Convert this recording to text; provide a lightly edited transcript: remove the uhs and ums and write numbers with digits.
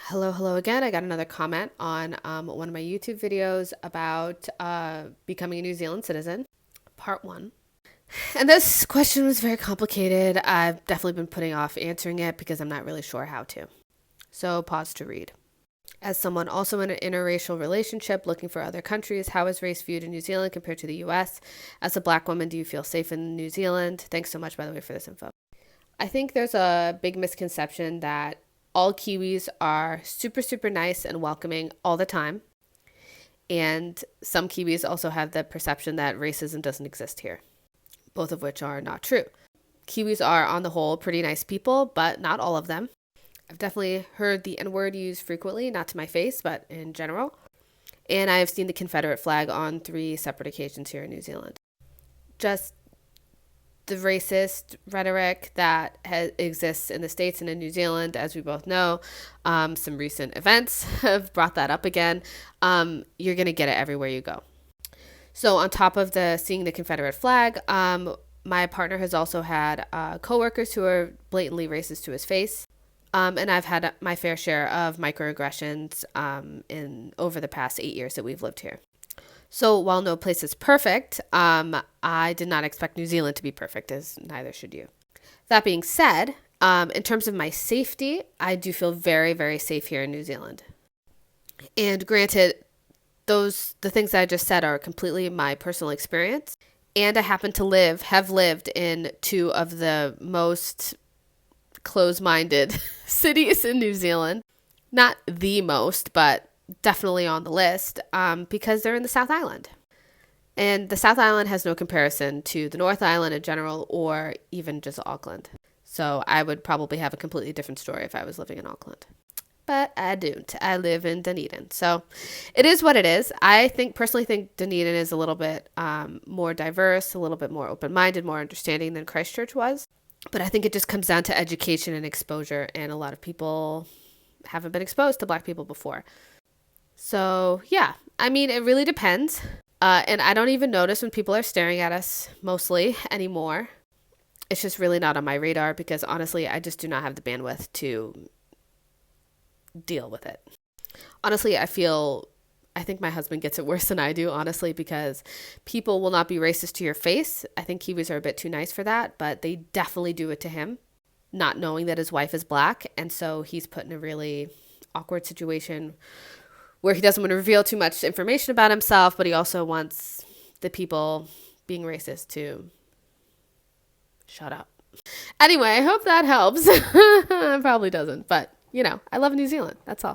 Hello again. I got another comment on one of my YouTube videos about becoming a New Zealand citizen, part one. And this question was very complicated. I've definitely been putting off answering it because I'm not really sure how to. So, pause to read. As someone also in an interracial relationship looking for other countries, how is race viewed in New Zealand compared to the US? As a black woman, do you feel safe in New Zealand? Thanks so much, by the way, for this info. I think there's a big misconception that all Kiwis are super nice and welcoming all the time. And some Kiwis also have the perception that racism doesn't exist here, both of which are not true. Kiwis are, on the whole, pretty nice people, but not all of them. I've definitely heard the N-word used frequently, not to my face, but in general. And I have seen the Confederate flag on 3 separate occasions here in New Zealand. Just the racist rhetoric that exists in the States and in New Zealand, as we both know, some recent events have brought that up again. You're going to get it everywhere you go. So on top of seeing the Confederate flag, my partner has also had coworkers who are blatantly racist to his face. And I've had my fair share of microaggressions over the past 8 years that we've lived here. So while no place is perfect, I did not expect New Zealand to be perfect, as neither should you. That being said, in terms of my safety, I do feel very safe here in New Zealand. And granted, the things that I just said are completely my personal experience. And I happen to have lived in 2 of the most close-minded cities in New Zealand. Not the most, but definitely on the list because they're in the South Island. And the South Island has no comparison to the North Island in general or even just Auckland. So I would probably have a completely different story if I was living in Auckland. But I don't. I live in Dunedin. So it is what it is. I personally think Dunedin is a little bit more diverse, a little bit more open-minded, more understanding than Christchurch was. But I think it just comes down to education and exposure, and a lot of people haven't been exposed to Black people before. So yeah, I mean, it really depends. And I don't even notice when people are staring at us mostly anymore. It's just really not on my radar because honestly, I just do not have the bandwidth to deal with it. Honestly, I think my husband gets it worse than I do, honestly, because people will not be racist to your face. I think Kiwis are a bit too nice for that, but they definitely do it to him, not knowing that his wife is Black. And so he's put in a really awkward situation where he doesn't want to reveal too much information about himself, but he also wants the people being racist to shut up. Anyway, I hope that helps. It probably doesn't, but I love New Zealand. That's all.